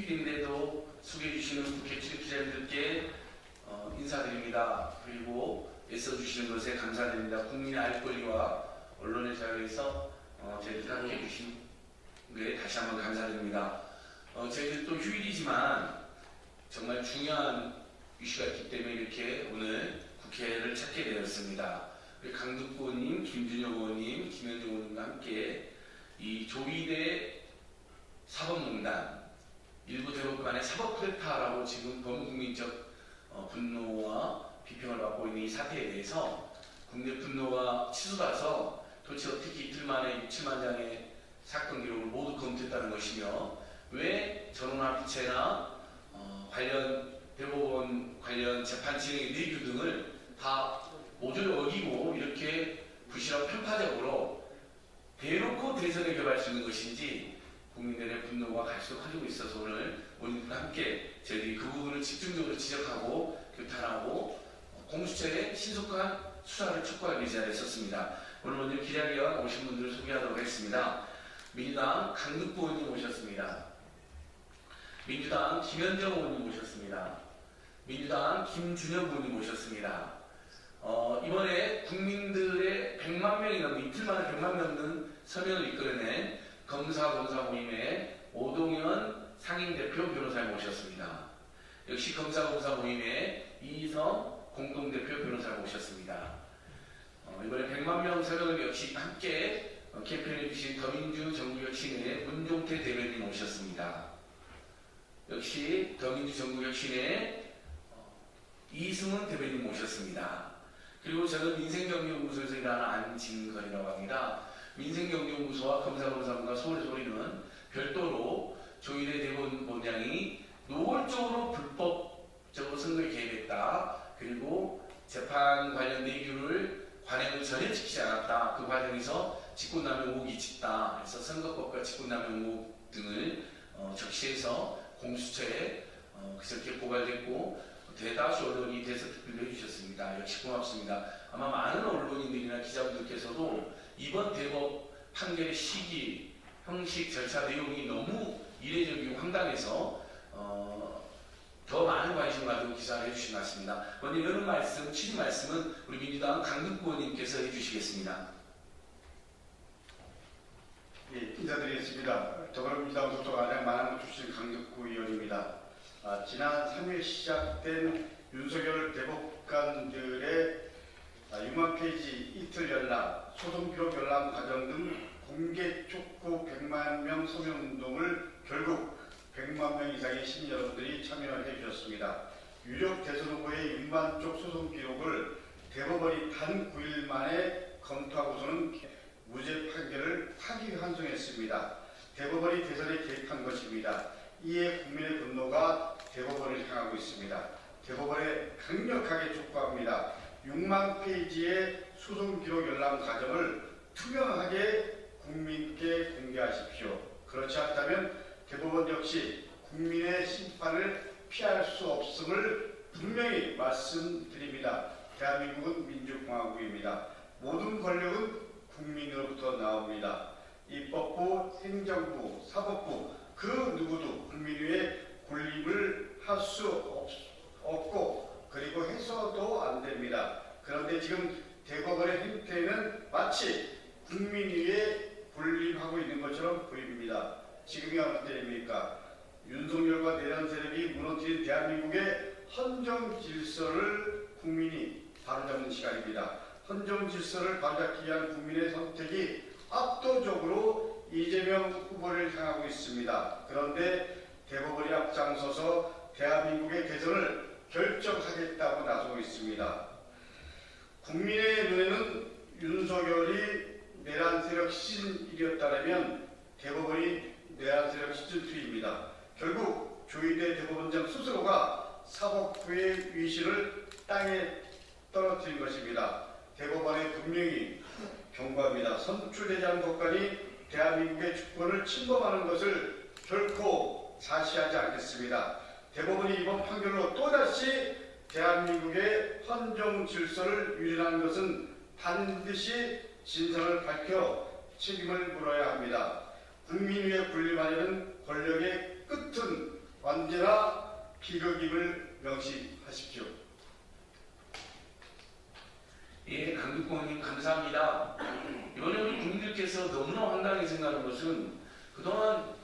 휴일인데도 수고해주시는 국회 출입 기자님들께 인사드립니다. 그리고 애써주시는 것에 감사드립니다. 국민의 알 권리와 언론의 자유에서 저희들 함께 해주신 게 다시 한번 감사드립니다. 저희들 또 휴일이지만 정말 중요한 이슈가 있기 때문에 이렇게 오늘 국회를 찾게 되었습니다. 우리 강덕구 의원님, 김준혁 의원님, 김현정 의원님과 함께 이 조이대 사법농단 일부 대법관의 사법 쿠데타라고 지금 범국민적 분노와 비평을 받고 있는 이 사태에 대해서 국내 분노가 치솟아서 도대체 어떻게 이틀 만에 6, 7만 장의 사건 기록을 모두 검토했다는 것이며 왜 전원합의체나 관련 대법원 관련 재판 진행의 내규 등을 다 모조리 어기고 이렇게 부실하고 편파적으로 대놓고 대선에 결할 수 있는 것인지 국민들의 분노가 갈수록 커지고 있어서 오늘 모님과 함께 저희들이 그 부분을 집중적으로 지적하고 규탄하고 공수처의 신속한 수사를 촉구하기 위해 자리에 섰습니다. 오늘 먼저 기자회견 오신 분들을 소개하도록 하겠습니다. 민주당 강덕구 의원님 오셨습니다. 민주당 김현정 의원님 오셨습니다. 민주당 김준혁 의원님 오셨습니다. 이번에 국민들의 100만 명이 넘는 이틀 만에 100만 명 넘는 서명을 이끌어낸 검사공사 모임의 오동현 상임대표 변호사님 모셨습니다. 역시 검사공사 모임의 이희성 공동대표 변호사님 모셨습니다. 이번에 100만 명 서명을 역시 함께 캠페인해 주신 더민주 정부혁신의 문종태 대변인 모셨습니다. 역시 더민주 정부혁신의 이승훈 대변인 모셨습니다. 그리고 저는 민생경제연구소에서 일하는 안진건이라고 합니다. 민생경제연구소와 검사검사분과 서울소리는 별도로 조희대 대법원장이 노골적으로 불법적으로 선거에 개입했다. 그리고 재판 관련 내규를 관행을 전혀 지키지 않았다. 그 과정에서 직권남용 의혹이 짙다. 그래서 선거법과 직권남용 의혹 등을 적시해서 공수처에 그렇게 고발됐고 대다수 언론이 대서특필도 해주셨습니다. 역시 고맙습니다. 아마 많은 언론인들이나 기자분들께서도 이번 대법 판결의 시기, 형식, 절차 내용이 너무 이례적이고 황당해서 더 많은 관심을 가지고 기사를 해주신 것 같습니다. 먼저 이런 말씀, 취지 말씀은 우리 민주당 강덕구 의원님께서 해주시겠습니다. 예, 인사드리겠습니다. 더불어민주당 소속 안양 마남구 출신 강덕구 의원입니다. 지난 3일 시작된 윤석열 대법관들의 6만 페이지 이틀 열람, 소송 기록 열람 과정 등 공개 촉구 100만 명 서명 운동을 결국 100만 명 이상의 시민 여러분들이 참여를 해주셨습니다. 유력 대선 후보의 6만 쪽 소송 기록을 대법원이 단 9일 만에 검토하고서는 무죄 판결을 파기환송했습니다. 대법원이 대선에 개입한 것입니다. 이에 국민의 분노가 대법원을 향하고 있습니다. 대법원에 강력하게 촉구합니다. 6만 페이지의 소송 기록 열람 과정을 투명하게 국민께 공개하십시오. 그렇지 않다면 대법원 역시 국민의 심판을 피할 수 없음을 분명히 말씀드립니다. 대한민국은 민주공화국입니다. 모든 권력은 국민으로부터 나옵니다. 입법부, 행정부, 사법부 그 누구도 국민 위에 군림을 할 수 없고 그리고 해서도 안 됩니다. 그런데 지금 대법원의 행태는 마치 국민 위에 군림하고 있는 것처럼 보입니다. 지금이 어느 때입니까? 윤석열과 내란 세력이 무너뜨린 대한민국의 헌정 질서를 국민이 바로잡는 시간입니다. 헌정 질서를 바로잡기 위한 국민의 선택이 압도적으로 이재명 후보를 향하고 있습니다. 그런데 대법원이 앞장서서 대한민국의 대선을 결정하겠다고 나서고 있습니다. 국민의 눈에는 윤석열이 내란 세력 시즌 1이었다면 대법원이 내란 세력 시즌 2입니다. 결국 조희대 대법원장 스스로가 사법부의 위신을 땅에 떨어뜨린 것입니다. 대법원에 분명히 경고합니다. 선출되지 않은 법관이 대한민국의 주권을 침범하는 것을 결코 사시하지 않겠습니다. 대법원이 이번 판결로 또다시 대한민국의 헌정 질서를 유린하는 것은 반드시 진상을 밝혀 책임을 물어야 합니다. 국민 위에 군림하려는 권력의 끝은 언제나 비극임을 명심하십시오. 예, 강국공님 감사합니다. 이번에 우리 국민들께서 너무나 황당하게 생각하는 것은 그동안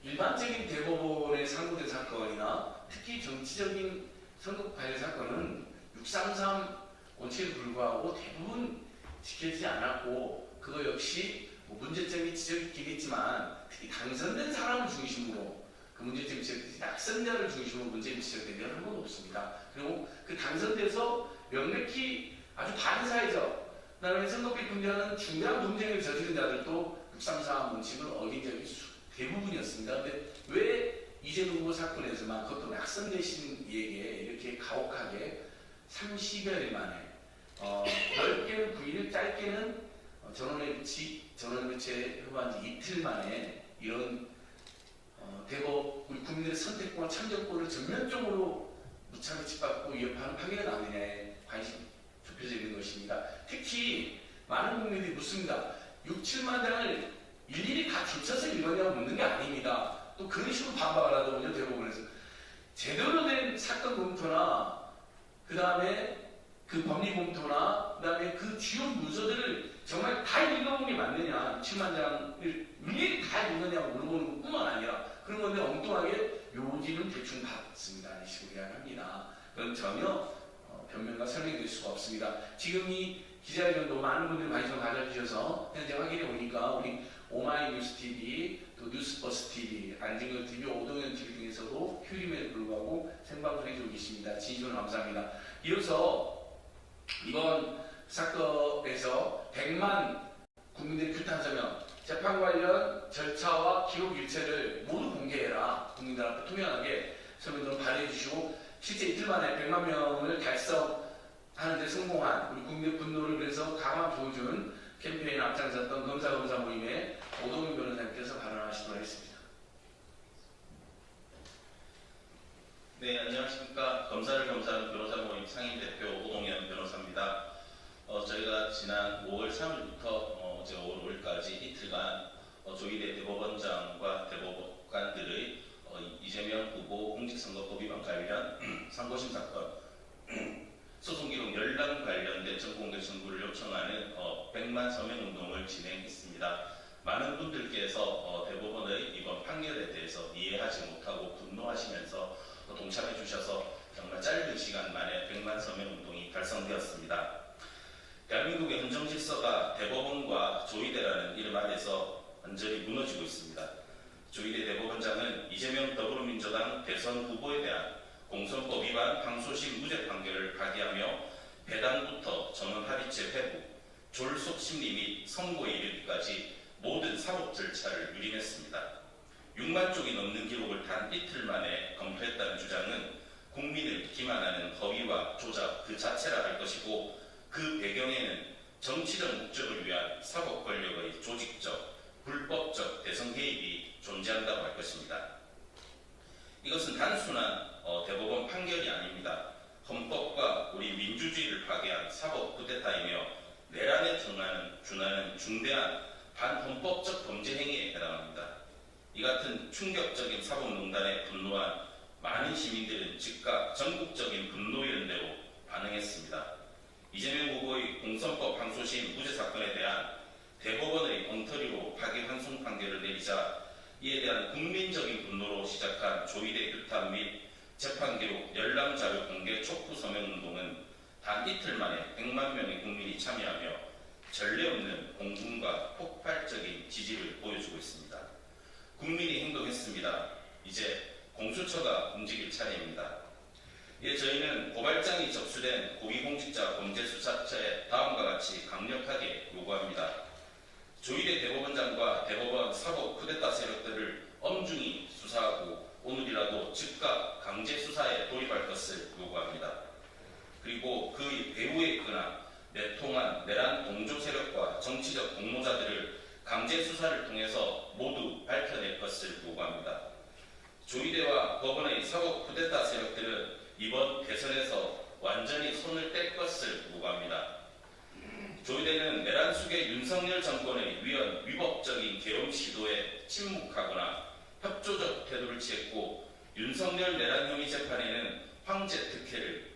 일반적인 대법원의 상고된 사건이나 특히 정치적인 선거 관련 사건은 633 원칙에 불구하고 대부분 지켜지지 않았고 그거 역시 뭐 문제점이 지적있긴 했지만 특히 당선된 사람을 중심으로 그 문제점이 지적되지 낙선자를 중심으로 문제점이 지적된 적은 한 번도 없습니다. 그리고 그 당선돼서 명백히 아주 다른 사회적 그다음에 선거비 분쟁하는 중대한 범죄를 저지른 자들도 633 원칙을 어긴 적이 대부분이었습니다. 근데 왜 이재명 후보 사건에서만 그것도 낙선되신 이에게 이렇게 가혹하게 30여일 만에 넓게는 9일, 짧게는 전원의 교체 후보한 지 이틀 만에 이런 대법 우리 국민들의 선택권과 참정권을 전면적으로 무참히 짓밟고 위협하는 판결이 나오느냐에 관심이 좁혀져 있는 것입니다. 특히 많은 국민들이 묻습니다. 6, 7만 장을 일일이 다 줄쳐서 읽었냐고 묻는 게 아닙니다. 또 그런 식으로 반박을 하더군요, 대법원에서. 제대로 된 사건 검토나 그 다음에 그 법리 검토나 그 다음에 그 주요 문서들을 정말 다 읽어본 게 맞느냐, 7만 장을 일일이 다 읽었냐고 물어보는 것뿐만 아니라 그런 건데 엉뚱하게 요지는 대충 받습니다. 이런 식으로 이야기합니다. 그건 전혀 변명과 설명될 수가 없습니다. 지금 이 기자회견도 많은 분들이 관심을 가져주셔서 현재 확인해 보니까 우리 오마이뉴스 TV, 또 뉴스버스 TV, 안진걸 TV, 오동현 TV 등에서도 휴림에도 불구하고 생방송해주고 계십니다. 진심으로 감사합니다. 이어서 이번 사건에서 100만 국민들의 규탄 서명, 재판 관련 절차와 기록 일체를 모두 공개해라. 국민들 앞에 투명하게 서명들을 발의해 주시고 실제 이틀 만에 100만 명을 달성하는 데 성공한 우리 국민의 분노를 그래서 강화 보여준 캠페인에 앞장섰던 검사 모임에 오동윤 변호사님께서 발언하시도록 하겠습니다. 네, 안녕하십니까. 검사를 겸사하는 변호사 모임 상임대표 오동현 변호사입니다. 저희가 지난 5월 3일부터 어제 5월 5일까지 이틀간 조희대 대법원장과 대법관들의 이재명 후보 공직선거법 위반 관련 상고심 사건 소송 기록 열람 관련된 전공개 청구를 요청하는 100만 서명 운동을 진행했습니다. 많은 분들께서 대법원의 이번 판결에 대해서 이해하지 못하고 분노하시면서 동참해 주셔서 정말 짧은 시간 만에 100만 서명 운동이 달성되었습니다. 대한민국의 헌정 질서가 대법원과 조희대라는 이름 아래서 완전히 무너지고 있습니다. 조희대 대법원장은 이재명 더불어민주당 대선 후보에 대한 공선법 위반 항소심 무죄 판결을 파기하며 배당부터 전원 합의체 회부, 졸속 심리 및 선고에 이르기까지 모든 사법 절차를 유린했습니다. 6만 쪽이 넘는 기록을 단 이틀 만에 검토했다는 주장은 국민을 기만하는 허위와 조작 그 자체라 할 것이고 그 배경에는 정치적 목적을 위한 사법 권력의 조직적, 불법적 대선 개입이 존재한다고 할 것입니다. 이것은 단순한 대법원 판결이 아닙니다. 헌법과 우리 민주주의를 파괴한 사법 쿠데타이며 내란에 준하는 중대한 반헌법적 범죄 행위에 해당합니다. 이 같은 충격적인 사법농단에 분노한 많은 시민들은 즉각 전국적인 분노연대로 반응했습니다. 이재명 후보의 공선법 항소심 무죄 사건에 대한 대법원의 엉터리로 파기환송 판결을 내리자 이에 대한 국민적인 분노로 시작한 조희대 규탄 및 재판기록 열람 자료 공개 촉구 서명 운동은 단 이틀 만에 100만 명의 국민이 참여하며 전례 없는 공분과 폭발적인 지지를 보여주고 있습니다. 국민이 행동했습니다. 이제 공수처가 움직일 차례입니다. 이에 저희는 고발장이 접수된 고위공직자 범죄수사처에 다음과 같이 강력하게 요구합니다. 조희대 대법원장과 대법원 사법 쿠데타 세력들을 엄중히 수사하고 오늘이라도 즉각 강제 수사에 돌입할 것을 요구합니다. 그리고 그 배후에 있거나 내통한 내란 동조 세력과 정치적 공모자들을 강제 수사를 통해서 모두 밝혀낼 것을 요구합니다. 조희대와 법원의 사법 쿠데타 세력들은 이번 대선에서 완전히 손을 뗄 것을 요구합니다. 조희대는 내란 속의 윤석열 정권의 위헌 위법적인 계엄 시도에 침묵하거나 협조적 태도를 취했고 윤석열 내란 혐의 재판에는 황제 특혜를,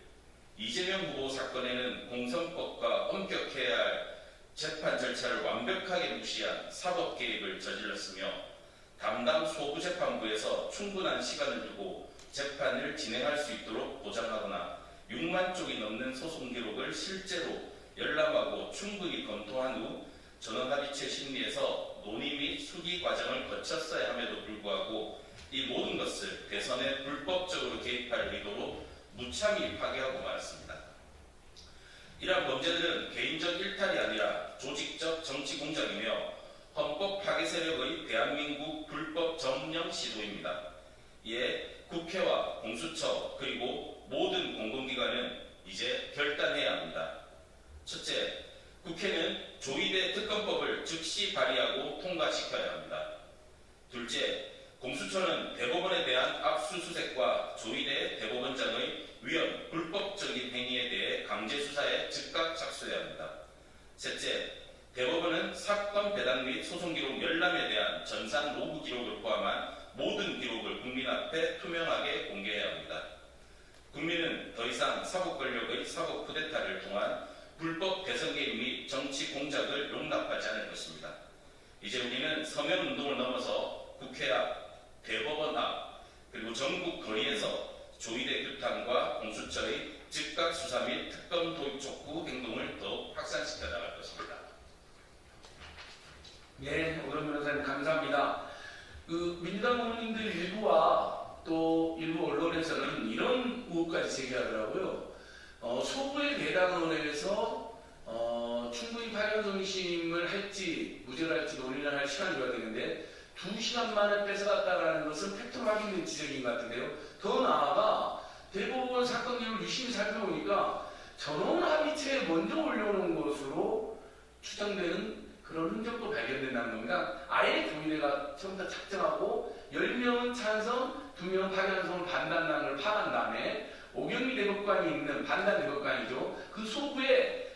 이재명 후보 사건에는 공선법과 엄격해야 할 재판 절차를 완벽하게 무시한 사법 개입을 저질렀으며 담당 소부재판부에서 충분한 시간을 두고 재판을 진행할 수 있도록 보장하거나 6만 쪽이 넘는 소송 기록을 실제로 열람하고 충분히 검토한 후 전원합의체 심리에서 논의 및 수기 과정을 거쳤어야 함에도 불구하고 이 모든 것을 대선에 불법적으로 개입할 의도로 무참히 파기하고 말았습니다. 이러한 범죄들은 개인적 일탈이 아니라 조직적 정치 공작이며 헌법 파괴 세력의 대한민국 불법 점령 시도입니다. 이에 국회와 공수처 그리고 모든 공공기관은 이제 결단해야 합니다. 첫째, 국회는 조이대 특검법을 즉시 발의하고 통과시켜야 합니다. 둘째, 공수처는 대법원에 대한 압수수색과 조이대 대법원장의 위헌, 불법적인 행위에 대해 강제 수사에 즉각 착수해야 합니다. 셋째, 대법원은 사건 배당 및 소송 기록 열람에 대한 전산 로그 기록을 포함한 모든 기록을 국민 앞에 투명하게 공개해야 합니다. 국민은 더 이상 사법 권력의 사법 쿠데타를 통한 불법 대선 개입 및 정치 공작을 용납하지 않을 것입니다. 이제 우리는 서면 운동을 넘어서 국회 앞, 대법원 앞, 그리고 전국 거리에서 조이대 규탄과 공수처의 즉각 수사 및 특검 도입 촉구 행동을 더욱 확산시켜 나갈 것입니다. 네, 오런 변호사님 감사합니다. 민주당 의원님들 일부와 또 일부 언론에서는 이런 의혹까지 제기하더라고요. 소부의 배당원에서 충분히 파견송심을 할지 무죄를 할지 논의를 할 시간이 줘야 되는데 2시간 만에 뺏어갔다라는 것은 팩트 확인된 지적인 것 같은데요. 더 나아가 대법원 사건 기록을 유심히 살펴보니까 전원합의체에 먼저 올려놓은 것으로 추정되는 그런 흔적도 발견된다는 겁니다. 아예 조이대가 처음부터 작정하고 10명은 찬성, 2명은 파견송을 반대한다는 걸 파악한 다음에 오경미 대법관이 있는 반단 대법관이죠. 그 소부에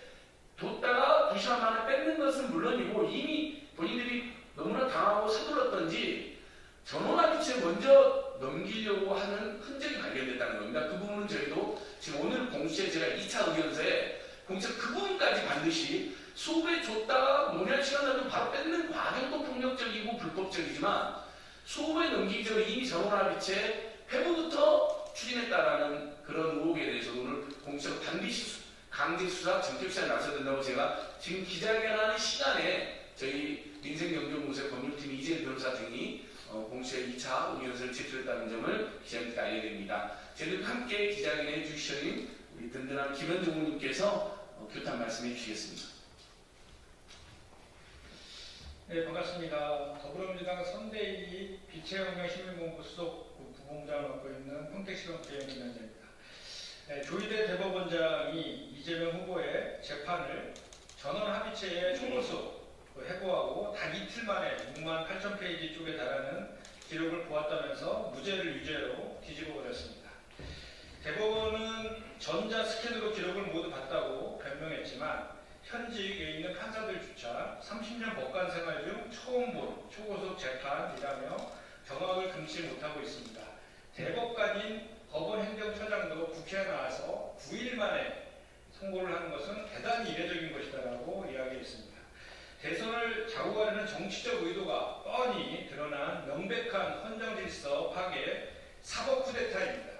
뒀다가 2시간 만에 뺏는 것은 물론이고 이미 본인들이 너무나 당하고 서둘렀던지 전원합의체 먼저 넘기려고 하는 흔적이 발견됐다는 겁니다. 그 부분은 저희도 지금 오늘 공시에 제가 2차 의견서에 공시에 그 부분까지 반드시 소부에 줬다가 논의할 시간 나면 바로 뺏는 과정도 폭력적이고 불법적이지만 소부에 넘기기 전에 이미 전원합의체 회부부터 추진했다라는 그런 의혹에 대해서 오늘 공시가 반드시 강제 수사 전격 수사에 나서야 된다고 제가 지금 기자회견하는 시간에 저희 민생경제연구소의 법률팀 이재일 변호사 등이 공시에 2차 의견서를 제출했다는 점을 기자님께 알려드립니다. 저희들 함께 기자회견해 주시는 우리 든든한 김현종 의원님께서 교탄 말씀해 주시겠습니다. 네, 반갑습니다. 더불어민주당 선대위 빛의혁명시민본부 수석 부본부장을 맡고 있는 평택시청 부위원입니다. 네, 조이대 대법원장이 이재명 후보의 재판을 전원합의체의 총무수 해고하고 단 이틀 만에 6만 8천 페이지 쪽에 달하는 기록을 보았다면서 무죄를 유죄로 뒤집어 버렸습니다. 대법원은 전자 스캔으로 기록을 모두 봤다고 변명했지만 현직에 있는 판사들조차 30년 법관 생활 중 처음 본 초고속 재판이라며 경악을 금치 못하고 있습니다. 대법관인 법원행정처장도 국회에 나와서 9일 만에 선고를 하는 것은 대단히 이례적인 것이다라고 이야기했습니다. 대선을 좌우하려는 정치적 의도가 뻔히 드러난 명백한 헌정질서 파괴 사법 쿠데타입니다.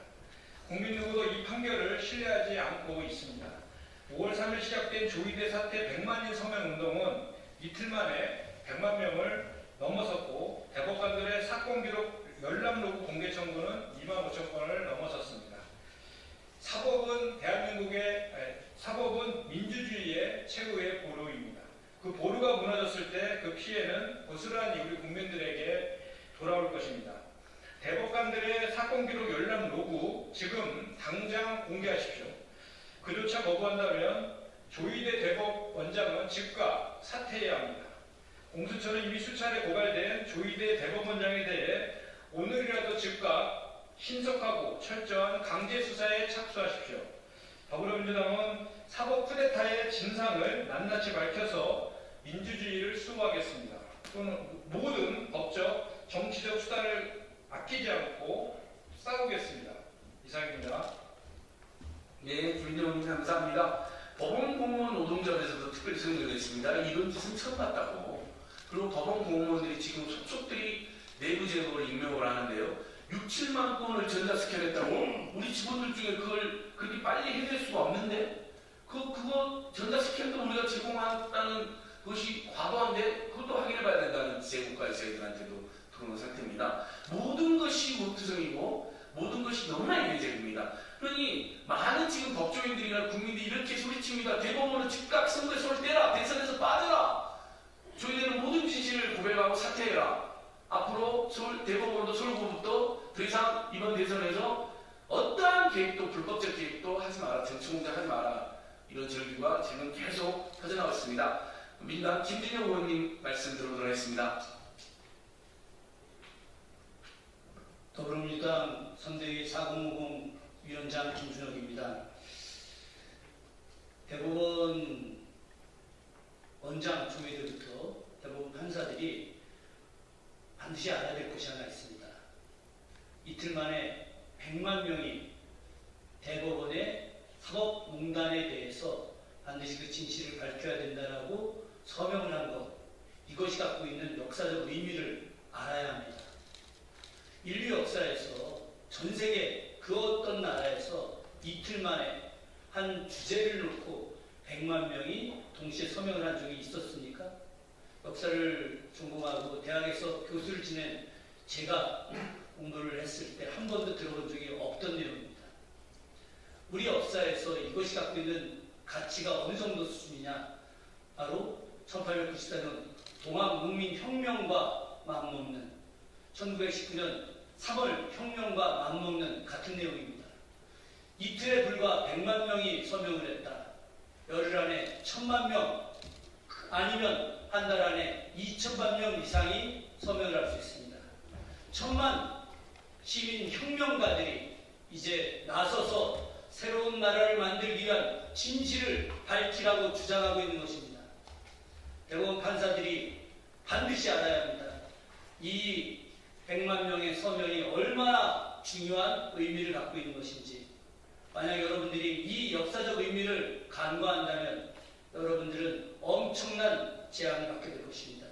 국민 누구도 이 판결을 신뢰하지 않고 있습니다. 5월 3일 시작된 조이대 사태 100만인 서명 운동은 이틀 만에 100만 명을 넘어섰고 대법관들의 사건 기록 열람 로그 공개 청구는 2만 5천 건을 넘어섰습니다. 사법은 민주주의의 최고의 보루입니다. 그 보루가 무너졌을 때 그 피해는 고스란히 우리 국민들에게 돌아올 것입니다. 대법관들의 사건 기록 열람 로그 지금 당장 공개하십시오. 그조차 거부한다면 조이대 대법원장은 즉각 사퇴해야 합니다. 공수처는 이미 수차례 고발된 조이대 대법원장에 대해 오늘이라도 즉각 신속하고 철저한 강제 수사에 착수하십시오. 더불어민주당은 사법 쿠데타의 진상을 낱낱이 밝혀서 민주주의를 수호하겠습니다. 또는 모든 법적, 정치적 수단을 아끼지 않고 사고겠습니다. 이상입니다. 네, 주민정님 감사합니다. 법원 공무원 노동조합에서도 특별히 설명했습니다. 이런 짓은 처음 봤다고. 그리고 법원 공무원들이 지금 속속들이 내부 제보를 임명을 하는데요. 6, 7만 건을 전자스캔했다고? 우리 직원들 중에 그걸 그렇게 빨리 해낼 수가 없는데? 그거 전자스캔도 우리가 제공한다는 것이 과도한데? 그것도 확인해봐야 된다는 제국가의 저희들한테도 들어온 상태입니다. 모든 것이 워트성이고 모든 것이 너무나 예외적입니다. 그러니 많은 지금 법조인들이나 국민들이 이렇게 소리칩니다. 대법원은 즉각 선거에 손을 떼라. 대선에서 빠져라. 저희들은 모든 진실을 고백하고 사퇴해라. 앞으로 대법원도 서울고법도 더 이상 이번 대선에서 어떠한 계획도 불법적 계획도 하지 마라. 정치 공작하지 마라. 이런 절규가 지금 계속 터져나오고 있습니다. 민주당 김진영 의원님 말씀 들어보도록 하겠습니다. 더불어민주당 선대위 4050 위원장 김준혁입니다. 대법원 원장 조회들부터 대법원 판사들이 반드시 알아야 될 것이 하나 있습니다. 이틀 만에 100만 명이 대법원의 사법농단에 대해서 반드시 그 진실을 밝혀야 된다라고 서명을 한 것, 이것이 갖고 있는 역사적 의미를 알아야 합니다. 인류 역사에서 전 세계 그 어떤 나라에서 이틀 만에 한 주제를 놓고 100만 명이 동시에 서명을 한 적이 있었습니까? 역사를 전공하고 대학에서 교수를 지낸 제가 공부를 했을 때 한 번도 들어본 적이 없던 내용입니다. 우리 역사에서 이것이 갖고 있는 가치가 어느 정도 수준이냐? 바로 1894년 동학농민혁명과 맞먹는 1919년 3월 혁명과 맞먹는 같은 내용입니다. 이틀에 불과 100만 명이 서명을 했다. 열흘 안에 1000만 명 아니면 한 달 안에 2000만 명 이상이 서명을 할 수 있습니다. 1000만 시민 혁명가들이 이제 나서서 새로운 나라를 만들기 위한 진실을 밝히라고 주장하고 있는 것입니다. 대법원 판사들이 반드시 알아야 합니다. 이 100만 명의 서명이 얼마나 중요한 의미를 갖고 있는 것인지. 만약 여러분들이 이 역사적 의미를 간과한다면 여러분들은 엄청난 재앙을 받게 될 것입니다.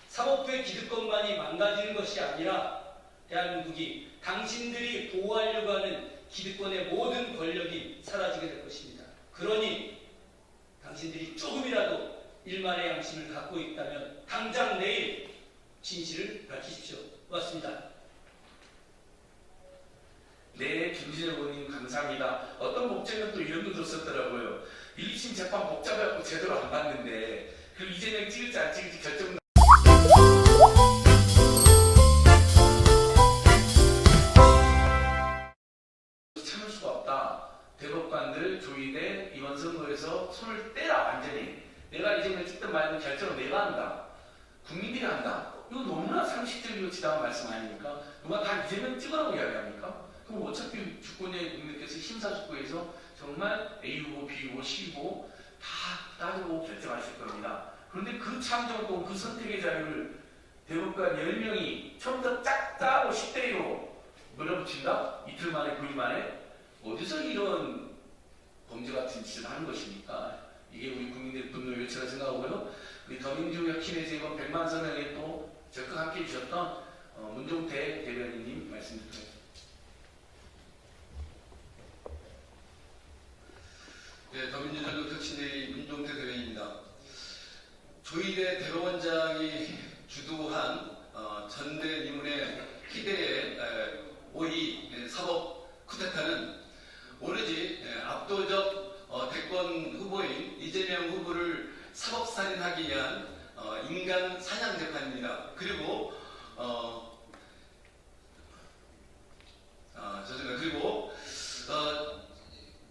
사법부의 기득권만이 망가지는 것이 아니라 대한민국이 당신들이 보호하려고 하는 기득권의 모든 권력이 사라지게 될 것입니다. 그러니 당신들이 조금이라도 일말의 양심을 갖고 있다면 당장 내일 진실을 밝히십시오. 고맙습니다. 네, 김진영 의원님 감사합니다. 어떤 법정은 또 이런 거 들었었더라고요. 1심 재판 복잡해갖고 제대로 안 봤는데 그리고 이재명 찍을지 안 찍을지 결정 참을 수가 없다. 대법관들 조의대 이번 선거에서 손을 떼라. 완전히 내가 이재명 찍든 말든 결정을 내가 한다. 국민들이 한다. 이거 너무나 상식적이고 지당한 말씀 아닙니까? 누가 다 이재명 찍으라고 이야기합니까? 그럼 어차피 주권의 국민들께서 심사숙고해서 정말 A 후보, B 후보, C 후보 다 따지고 결정하실 겁니다. 그런데 그 참정권, 그 선택의 자유를 대법관 10명이 처음부터 짝 짜고 10대1로 밀어붙인다? 이틀 만에, 9일 만에? 어디서 이런 범죄 같은 짓을 하는 것입니까? 이게 우리 국민들의 분노 요체라 생각하고요. 우리 더민주 혁신에서 이번 100만 서명에 또 적극 함께 해주셨던 문종태 대변인님 말씀 드리겠습니다. 네, 더민주전국 혁신의 문종태 대변인입니다. 조희대 대법원장이 주도한 전대미문의 희대의 5.2 사법 쿠데타는 오로지 압도적 대권 후보인 이재명 후보를 사법살인하기 위한 인간 사냥 재판입니다. 그리고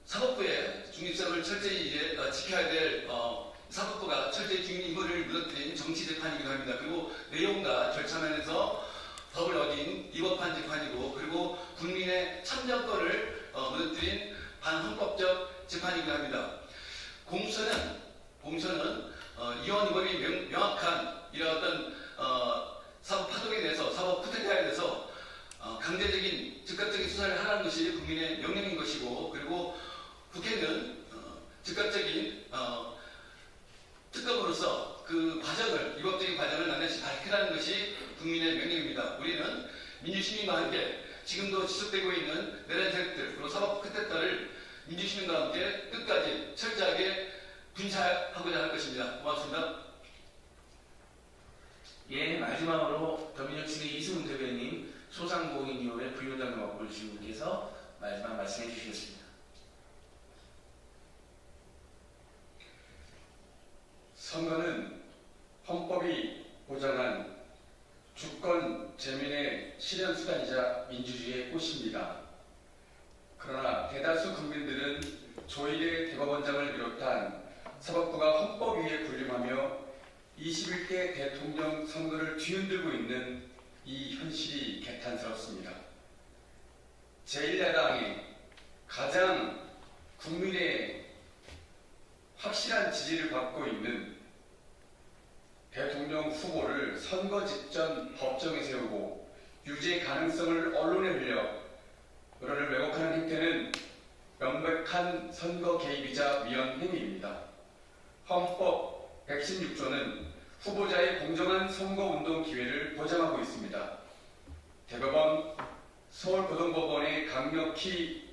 사법부의 중립성을 철저히 이제 지켜야 될 사법부가 철저히 중립 임무를 무너뜨린 정치 재판이기도 합니다. 그리고 내용과 절차 면에서 법을 어긴 위법한 재판이고, 그리고 국민의 참정권을 무너뜨린 반헌법적 재판이기도 합니다. 공수처는 이원 위법이 명확한 이런 어떤 사법 파동에 대해서, 사법 쿠데타에 대해서 강제적인 즉각적인 수사를 하라는 것이 국민의 명령인 것이고, 그리고 국회는 즉각적인 특검으로서 그 과정을, 위법적인 과정을 낱낱이 밝히라는 것이 국민의 명령입니다. 우리는 민주시민과 함께 지금도 지속되고 있는 내란 세력들, 그리고 사법 쿠데타를 민주시민과 함께 끝까지 철저하게 분사하고자 할 것입니다. 고맙습니다. 예, 마지막으로 더민정신의 이승훈 대변인 소상공인 이후에 부위원장을 맡고 계신 분께서 마지막 말씀해 주시겠습니다. 선거는 헌법이 보장한 주권 재민의 실현 수단이자 민주주의의 꽃입니다. 그러나 대다수 국민들은 조희대 대법원장을 비롯한 사법부가 헌법 위에 군림하며 21대 대통령 선거를 뒤흔들고 있는 이 현실이 개탄스럽습니다. 제1야당이 가장 국민의 확실한 지지를 받고 있는 대통령 후보를 선거 직전 법정에 세우고 유죄 가능성을 언론에 흘려 여론을 왜곡하는 행태는 명백한 선거 개입이자 위헌 행위입니다. 헌법 116조는 후보자의 공정한 선거운동 기회를 보장하고 있습니다. 대법원, 서울고등법원에 강력히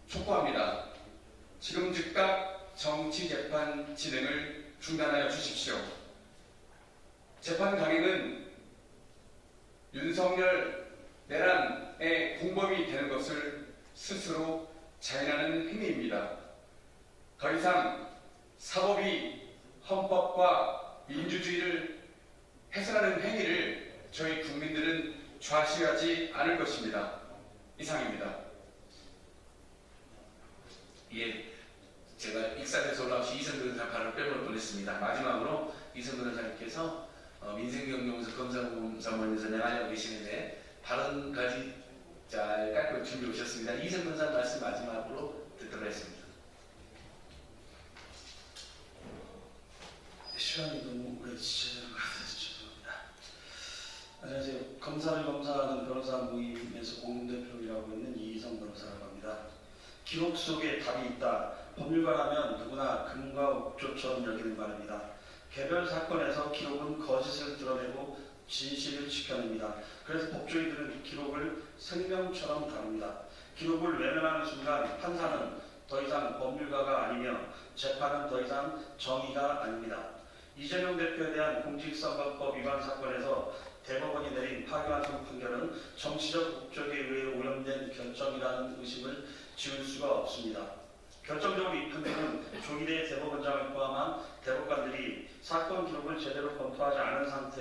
촉구합니다. 지금 즉각 정치재판 진행을 중단하여 주십시오. 재판 강행은 윤석열 내란의 공범이 되는 것을 스스로 자인하는 행위입니다. 더 이상 사법이 헌법과 민주주의를 훼손하는 행위를 저희 국민들은 좌시하지 않을 것입니다. 이상입니다. 예, 제가 익산에서 올라오신 이성 변호사 발언을 빼볼 뻔했습니다. 마지막으로 이성 변호사님께서 민생경영에서 검사본에서 내만하고 계시는데 발언까지 잘 깔고 준비해 오셨습니다. 이성 변호사 말씀 마지막으로 듣도록 하겠습니다. 시간이 너무 오래 지체되는 것 같아서 죄송합니다. 안녕하세요. 검사를 검사하는 변호사 모임에서 공동대표이라고 있는 이희성 변호사라고 합니다. 기록 속에 답이 있다. 법률가라면 누구나 금과 옥조처럼 여기는 말입니다. 개별 사건에서 기록은 거짓을 드러내고 진실을 지켜냅니다. 그래서 법조인들은 기록을 생명처럼 다룹니다. 기록을 외면하는 순간 판사는 더 이상 법률가가 아니며 재판은 더 이상 정의가 아닙니다. 이재명 대표에 대한 공직선거법 위반 사건에서 대법원이 내린 파기환송 판결은 정치적 목적에 의해 오염된 결정이라는 의심을 지울 수가 없습니다. 결정적으로 이 판결은 조희대 대법원장을 포함한 대법관들이 사건 기록을 제대로 검토하지 않은 상태